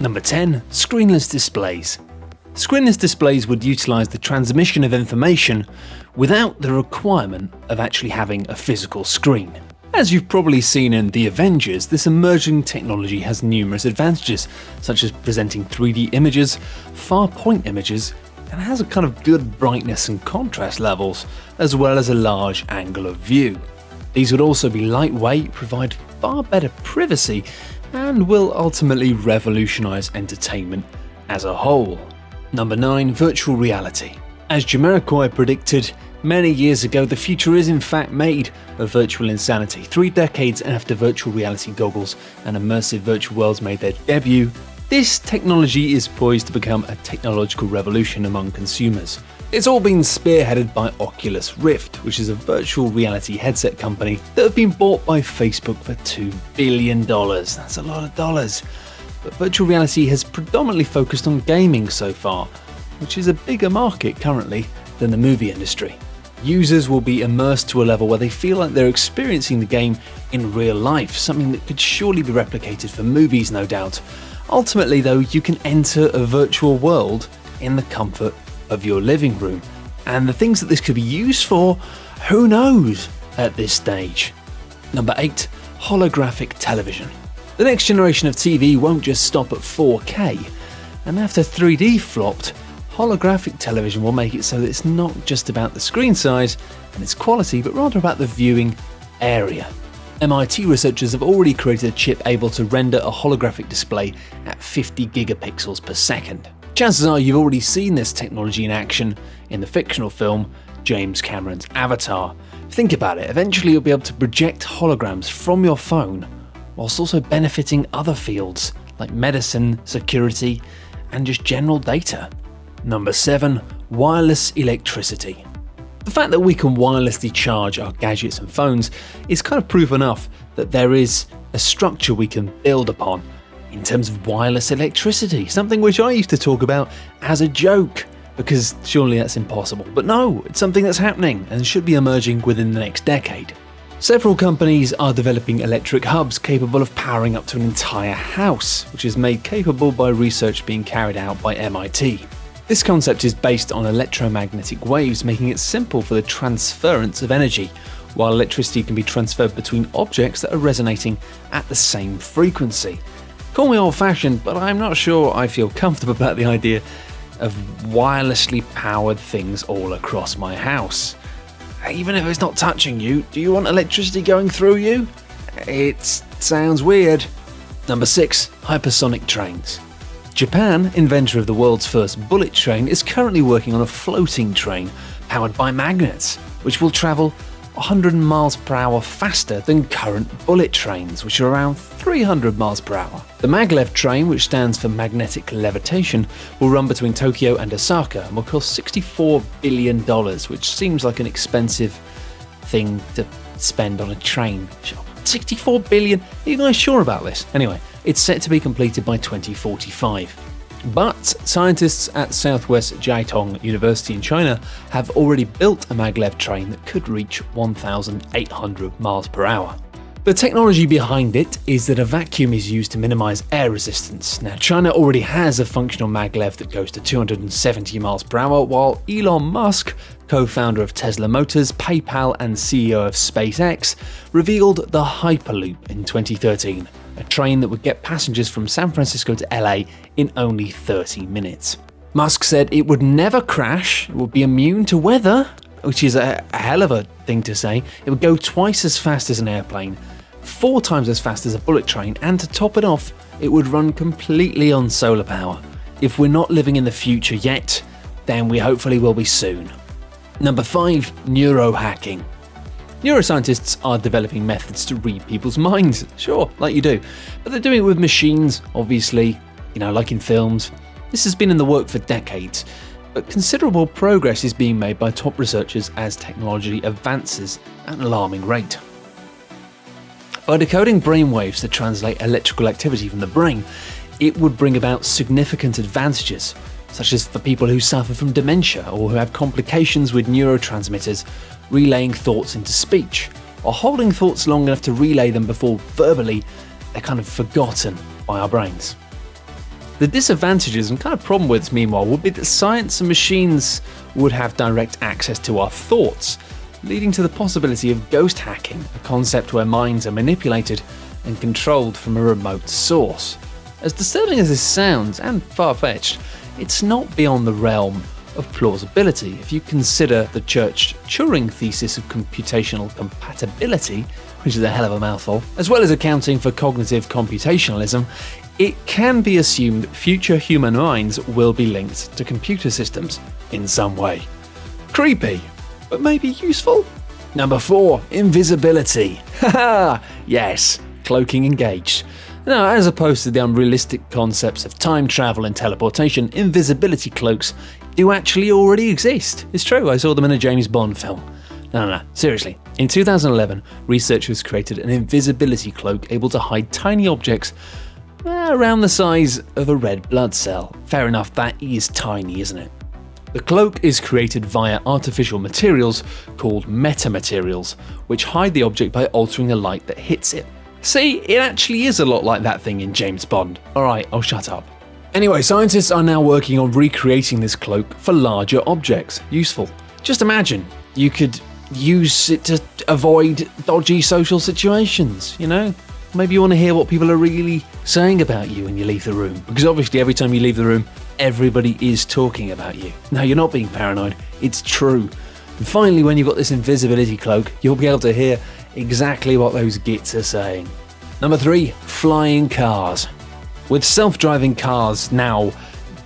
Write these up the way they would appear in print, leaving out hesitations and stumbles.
Number 10. Screenless displays. Screenless displays would utilize the transmission of information without the requirement of actually having a physical screen. As you've probably seen in The Avengers, this emerging technology has numerous advantages, such as presenting 3D images, far point images, and has a kind of good brightness and contrast levels, as well as a large angle of view. These would also be lightweight, provide far better privacy, and will ultimately revolutionize entertainment as a whole. Number 9. Virtual reality. As Jamiroquai predicted many years ago, the future is in fact made of virtual insanity. 3 decades after virtual reality goggles and immersive virtual worlds made their debut, this technology is poised to become a technological revolution among consumers. It's all been spearheaded by Oculus Rift, which is a virtual reality headset company that have been bought by Facebook for $2 billion. That's a lot of dollars. But virtual reality has predominantly focused on gaming so far, which is a bigger market currently than the movie industry. Users will be immersed to a level where they feel like they're experiencing the game in real life, something that could surely be replicated for movies, no doubt. Ultimately though, you can enter a virtual world in the comfort of your living room, and the things that this could be used for, who knows at this stage. Number 8. Holographic television. The next generation of TV won't just stop at 4K, and after 3D flopped, holographic television will make it so that it's not just about the screen size and its quality, but rather about the viewing area. MIT researchers have already created a chip able to render a holographic display at 50 gigapixels per second. Chances are you've already seen this technology in action in the fictional film James Cameron's Avatar. Think about it, eventually you'll be able to project holograms from your phone, whilst also benefiting other fields like medicine, security, and just general data. Number 7. Wireless electricity. The fact that we can wirelessly charge our gadgets and phones is kind of proof enough that there is a structure we can build upon in terms of wireless electricity, something which I used to talk about as a joke, because surely that's impossible. But no, it's something that's happening and should be emerging within the next decade. Several companies are developing electric hubs capable of powering up to an entire house, which is made capable by research being carried out by MIT. This concept is based on electromagnetic waves, making it simple for the transference of energy, while electricity can be transferred between objects that are resonating at the same frequency. Call me old-fashioned, but I'm not sure I feel comfortable about the idea of wirelessly powered things all across my house. Even if it's not touching you, do you want electricity going through you? It sounds weird. Number 6. Hypersonic trains. Japan, inventor of the world's first bullet train, is currently working on a floating train powered by magnets, which will travel 100 miles per hour faster than current bullet trains, which are around 300 miles per hour. The maglev train, which stands for magnetic levitation, will run between Tokyo and Osaka and will cost $64 billion, which seems like an expensive thing to spend on a train. 64 billion? Are you guys sure about this? Anyway, it's set to be completed by 2045. But scientists at Southwest Jiaotong University in China have already built a maglev train that could reach 1,800 miles per hour. The technology behind it is that a vacuum is used to minimize air resistance. Now, China already has a functional maglev that goes to 270 miles per hour, while Elon Musk, co-founder of Tesla Motors, PayPal, and CEO of SpaceX, revealed the Hyperloop in 2013, a train that would get passengers from San Francisco to LA in only 30 minutes. Musk said it would never crash, it would be immune to weather, which is a hell of a thing to say. It would go twice as fast as an airplane, 4 times as fast as a bullet train, and to top it off, it would run completely on solar power. If we're not living in the future yet, then we hopefully will be soon. Number 5. Neurohacking. Neuroscientists are developing methods to read people's minds, sure, like you do, but they're doing it with machines, obviously, like in films. This has been in the work for decades, but considerable progress is being made by top researchers as technology advances at an alarming rate. By decoding brainwaves to translate electrical activity from the brain, it would bring about significant advantages, such as for people who suffer from dementia or who have complications with neurotransmitters relaying thoughts into speech, or holding thoughts long enough to relay them before verbally they're kind of forgotten by our brains. The disadvantages and kind of problem with this, meanwhile, would be that science and machines would have direct access to our thoughts, leading to the possibility of ghost hacking, a concept where minds are manipulated and controlled from a remote source. As disturbing as this sounds, and far-fetched, it's not beyond the realm of plausibility if you consider the Church-Turing thesis of computational compatibility, which is a hell of a mouthful, as well as accounting for cognitive computationalism. It can be assumed future human minds will be linked to computer systems in some way. Creepy, but maybe useful? Number 4, invisibility. Haha, yes, cloaking engaged. Now, as opposed to the unrealistic concepts of time travel and teleportation, invisibility cloaks do actually already exist. It's true, I saw them in a James Bond film. No, seriously. In 2011, researchers created an invisibility cloak able to hide tiny objects around the size of a red blood cell. Fair enough, that is tiny, isn't it? The cloak is created via artificial materials called metamaterials, which hide the object by altering the light that hits it. See, it actually is a lot like that thing in James Bond. Alright, I'll shut up. Anyway, scientists are now working on recreating this cloak for larger objects. Useful. Just imagine, you could use it to avoid dodgy social situations, you know? Maybe you want to hear what people are really saying about you when you leave the room. Because obviously every time you leave the room, everybody is talking about you. No, you're not being paranoid. It's true. And finally, when you've got this invisibility cloak, you'll be able to hear exactly what those gits are saying. Number 3, flying cars. With self-driving cars now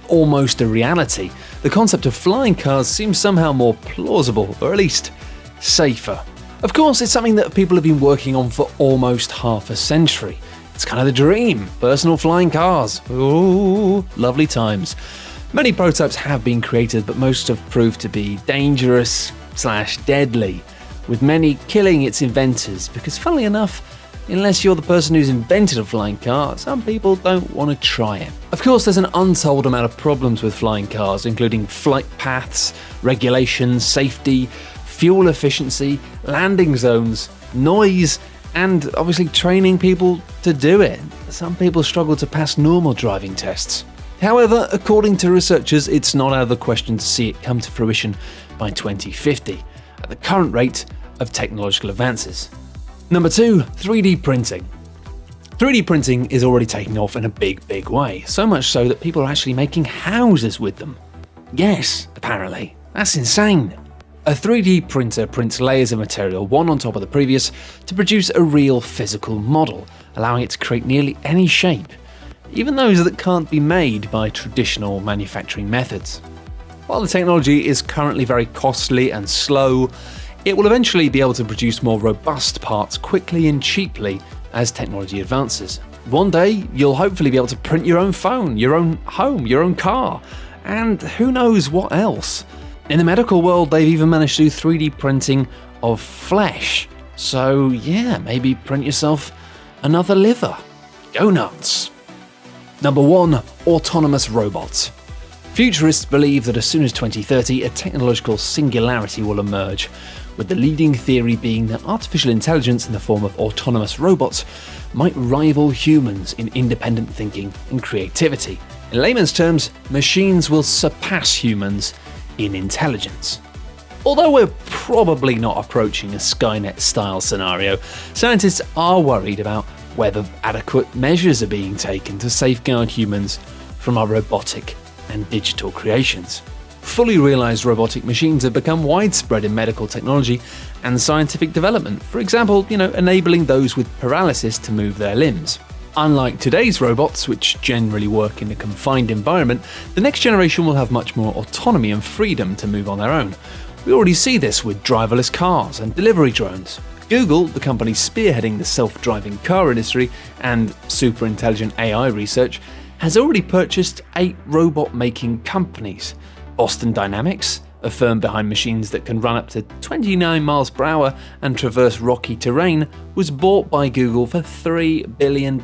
almost a reality, the concept of flying cars seems somehow more plausible, or at least safer. Of course, it's something that people have been working on for almost half a century. It's kind of the dream, personal flying cars. Ooh, lovely times. Many prototypes have been created, but most have proved to be dangerous/deadly, with many killing its inventors, because funnily enough, unless you're the person who's invented a flying car, some people don't want to try it. Of course, there's an untold amount of problems with flying cars, including flight paths, regulations, safety, fuel efficiency, landing zones, noise, and obviously training people to do it. Some people struggle to pass normal driving tests. However, according to researchers, it's not out of the question to see it come to fruition by 2050, at the current rate of technological advances. Number 2, 3D printing. 3D printing is already taking off in a big way, so much so that people are actually making houses with them. Yes, apparently. That's insane. A 3D printer prints layers of material, one on top of the previous, to produce a real physical model, allowing it to create nearly any shape, even those that can't be made by traditional manufacturing methods. While the technology is currently very costly and slow, it will eventually be able to produce more robust parts quickly and cheaply as technology advances. One day, you'll hopefully be able to print your own phone, your own home, your own car, and who knows what else. In the medical world, they've even managed to do 3D printing of flesh. So yeah, maybe print yourself another liver. Go nuts. Number 1, autonomous robots. Futurists believe that as soon as 2030, a technological singularity will emerge, with the leading theory being that artificial intelligence in the form of autonomous robots might rival humans in independent thinking and creativity. In layman's terms, machines will surpass humans in intelligence. Although we're probably not approaching a Skynet-style scenario, scientists are worried about whether adequate measures are being taken to safeguard humans from our robotic and digital creations. Fully realized robotic machines have become widespread in medical technology and scientific development, for example, enabling those with paralysis to move their limbs. Unlike today's robots, which generally work in a confined environment, the next generation will have much more autonomy and freedom to move on their own. We already see this with driverless cars and delivery drones. Google, the company spearheading the self-driving car industry and super intelligent AI research, has already purchased 8 robot-making companies. Boston Dynamics, a firm behind machines that can run up to 29 miles per hour and traverse rocky terrain, was bought by Google for $3 billion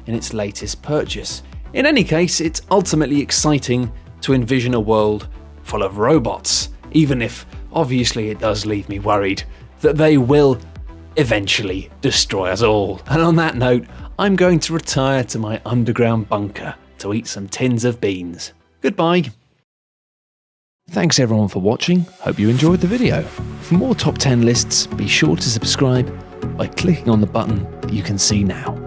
in its latest purchase. In any case, it's ultimately exciting to envision a world full of robots, even if obviously it does leave me worried that they will eventually destroy us all. And on that note, I'm going to retire to my underground bunker to eat some tins of beans. Goodbye. Thanks everyone for watching, hope you enjoyed the video. For more top 10 lists, be sure to subscribe by clicking on the button that you can see now.